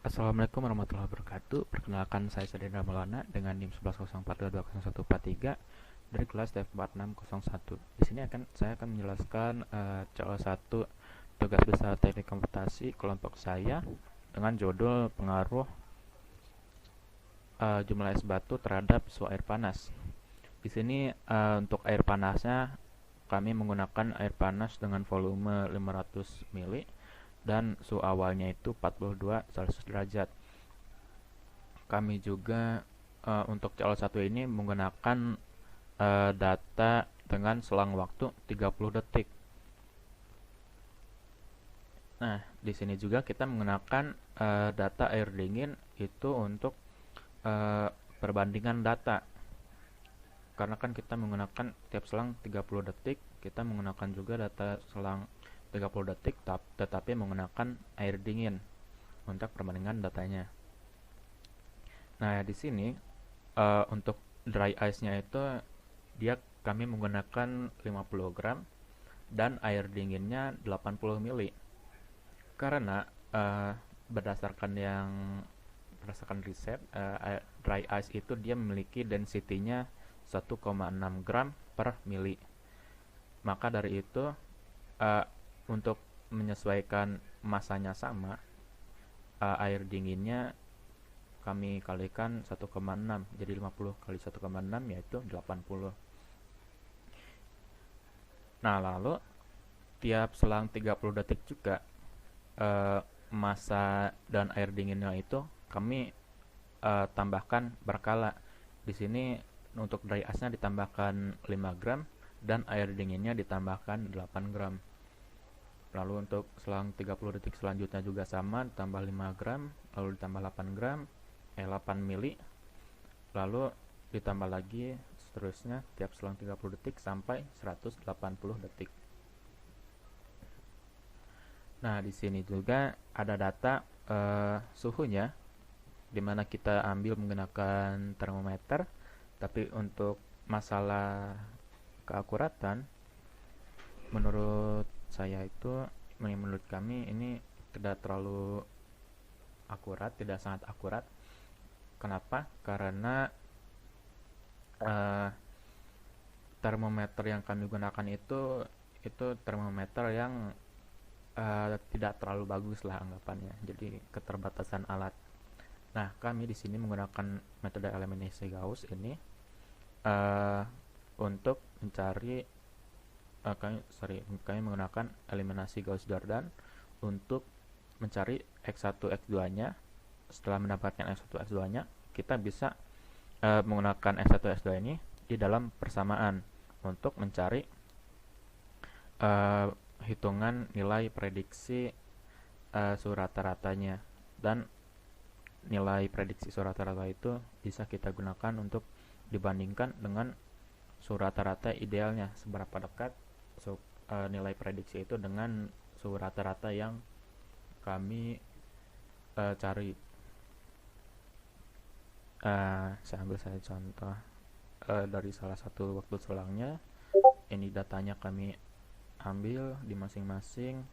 Assalamualaikum warahmatullahi wabarakatuh. Perkenalkan saya Sadendra Maulana dengan NIM 1104220143 dari kelas TF4601. Di sini saya akan menjelaskan salah satu tugas besar teknik komputasi kelompok saya dengan judul pengaruh jumlah es batu terhadap suhu air panas. Di sini untuk air panasnya kami menggunakan air panas dengan volume 500 mili dan suhu awalnya itu 42 Celcius derajat. Kami juga untuk CL1 ini menggunakan data dengan selang waktu 30 detik. Nah, di sini juga kita menggunakan data air dingin itu untuk perbandingan data. Karena kan kita menggunakan tiap selang 30 detik, kita menggunakan juga data selang 30 detik tetapi menggunakan air dingin untuk perbandingan datanya. Nah, di sini untuk dry ice-nya itu kami menggunakan 50 gram dan air dinginnya 80 mili. Karena berdasarkan riset, dry ice itu dia memiliki density-nya 1,6 gram per mili. Maka dari itu untuk menyesuaikan masanya sama, air dinginnya kami kalikan 1,6, jadi 50 kali 1,6 yaitu 80. Nah, lalu tiap selang 30 detik juga massa dan air dinginnya itu kami tambahkan berkala. Di sini untuk dry ice-nya ditambahkan 5 gram dan air dinginnya ditambahkan 8 gram. Lalu untuk selang 30 detik selanjutnya juga sama, ditambah 5 gram, lalu ditambah 8 mili, lalu ditambah lagi seterusnya tiap selang 30 detik sampai 180 detik. Nah, di sini juga ada data suhunya, di mana kita ambil menggunakan termometer, tapi untuk masalah keakuratan, menurut kami ini tidak terlalu akurat, tidak sangat akurat. Kenapa? Karena termometer yang kami gunakan itu termometer yang tidak terlalu bagus lah anggapannya. Jadi keterbatasan alat. Nah, kami di sini menggunakan metode eliminasi Gauss ini untuk mencari kami menggunakan eliminasi Gauss-Jordan untuk mencari X1 X2-nya. Setelah mendapatkan X1 X2-nya, kita bisa menggunakan X1 X2 ini di dalam persamaan untuk mencari hitungan nilai prediksi suhu rata-ratanya, dan nilai prediksi suhu rata-rata itu bisa kita gunakan untuk dibandingkan dengan suhu rata-rata idealnya, seberapa dekat nilai prediksi itu dengan suhu rata-rata yang kami cari. Saya ambil saja contoh dari salah satu waktu selangnya. Ini datanya kami ambil di masing-masing,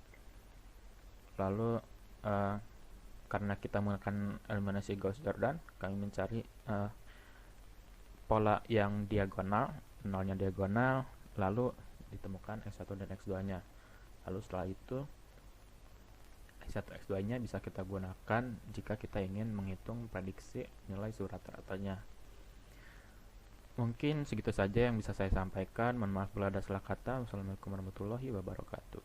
lalu karena kita menggunakan eliminasi Gauss-Jordan, kami mencari pola yang diagonal, nolnya diagonal, lalu ditemukan X1 dan X2-nya. Lalu setelah itu X1 X2-nya bisa kita gunakan jika kita ingin menghitung prediksi nilai suhu rata-ratanya. Mungkin segitu saja yang bisa saya sampaikan. Mohon maaf bila ada salah kata. Wassalamualaikum warahmatullahi wabarakatuh.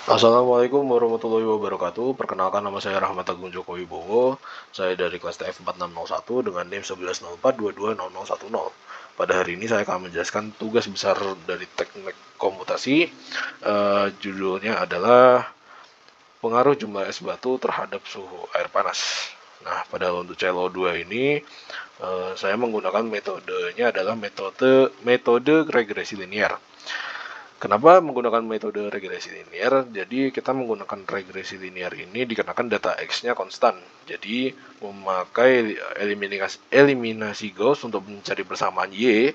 Assalamualaikum warahmatullahi wabarakatuh. Perkenalkan, nama saya Rahmat Agung Joko Wibowo. Saya dari kelas TF4601 dengan NIM 1104220010. Pada hari ini saya akan menjelaskan tugas besar dari teknik komputasi. Judulnya adalah pengaruh jumlah es batu terhadap suhu air panas. Nah, pada untuk CLO2 ini saya menggunakan metodenya adalah metode regresi linear. Kenapa menggunakan metode regresi linear? Jadi kita menggunakan regresi linear ini dikarenakan data X-nya konstan. Jadi memakai eliminasi Gauss untuk mencari persamaan Y.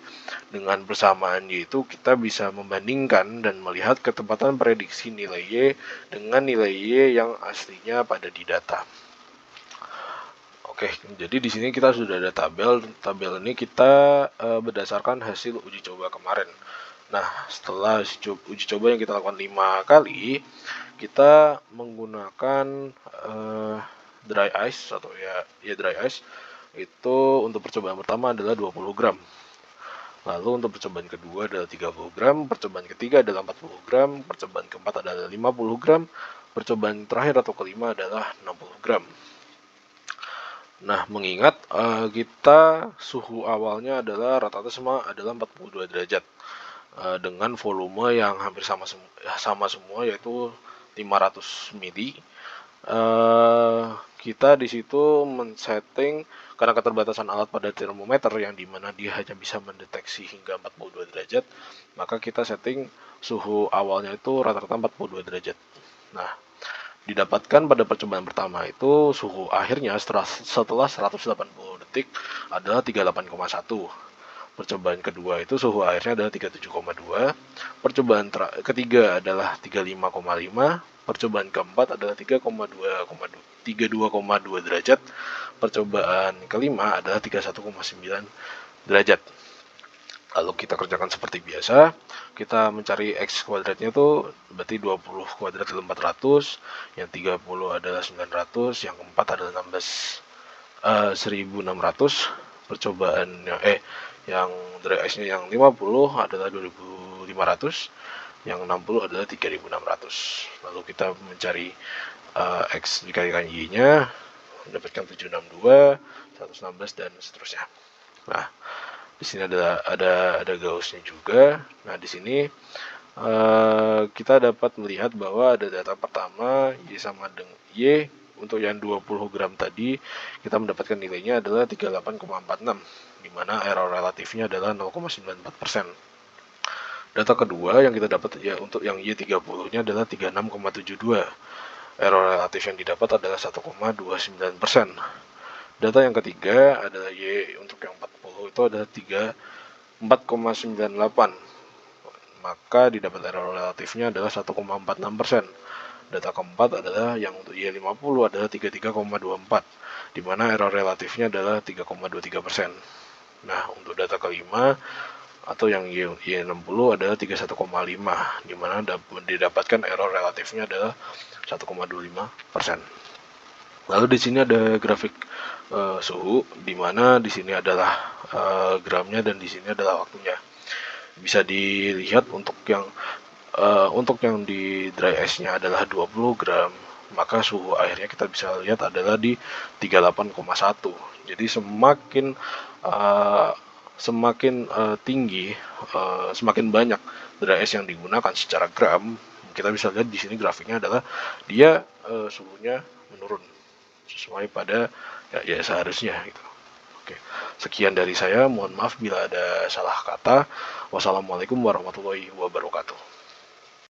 Dengan persamaan Y itu kita bisa membandingkan dan melihat ketepatan prediksi nilai Y dengan nilai Y yang aslinya pada di data. Oke, jadi di sini kita sudah ada tabel. Tabel ini kita berdasarkan hasil uji coba kemarin. Nah, setelah uji coba yang kita lakukan 5 kali, kita menggunakan dry ice atau ya dry ice. Itu untuk percobaan pertama adalah 20 gram. Lalu untuk percobaan kedua adalah 30 gram, percobaan ketiga adalah 40 gram, percobaan keempat adalah 50 gram, percobaan terakhir atau kelima adalah 60 gram. Nah, mengingat kita suhu awalnya adalah rata-rata semua adalah 42 derajat. Dengan volume yang hampir sama semua yaitu 500 mili. Kita di situ men-setting karena keterbatasan alat pada termometer yang dimana dia hanya bisa mendeteksi hingga 42 derajat, maka kita setting suhu awalnya itu rata-rata 42 derajat. Nah, didapatkan pada percobaan pertama itu suhu akhirnya setelah 180 detik adalah 38,1. Percobaan kedua itu suhu airnya adalah 37,2. Percobaan ketiga adalah 35,5. Percobaan keempat adalah 32,2 derajat. Percobaan kelima adalah 31,9 derajat. Lalu kita kerjakan seperti biasa. Kita mencari X kuadratnya itu berarti 20 kuadrat adalah 400, yang 30 adalah 900, yang keempat adalah 1600. Percobaan yang dry ice-nya yang 50 adalah 2500, yang 60 adalah 3600. Lalu kita mencari X dikalikan Y-nya, mendapatkan 762, 116 dan seterusnya. Nah, di sini ada Gauss-nya juga. Nah, di sini kita dapat melihat bahwa ada data pertama Y sama dengan Y. Untuk yang 20 gram tadi kita mendapatkan nilainya adalah 38,46, di mana error relatifnya adalah 0,94%. Data kedua yang kita dapat ya untuk yang Y30-nya adalah 36,72. Error relatif yang didapat adalah 1,29%. Data yang ketiga adalah Y untuk yang 40 itu adalah 4,98. Maka didapat error relatifnya adalah 1,46%. Data keempat adalah yang untuk Y50 adalah 33,24, di mana error relatifnya adalah 3,23%. Nah, untuk data kelima atau yang Y60 adalah 31,5, di mana didapatkan error relatifnya adalah 1,25%. Lalu di sini ada grafik suhu, di mana di sini adalah gramnya dan di sini adalah waktunya. Bisa dilihat untuk yang di dry ice-nya adalah 20 gram, maka suhu airnya kita bisa lihat adalah di 38,1. Jadi semakin tinggi, semakin banyak dry ice yang digunakan secara gram, kita bisa lihat di sini grafiknya adalah dia suhunya menurun sesuai pada ya seharusnya gitu. Oke, sekian dari saya. Mohon maaf bila ada salah kata. Wassalamualaikum warahmatullahi wabarakatuh.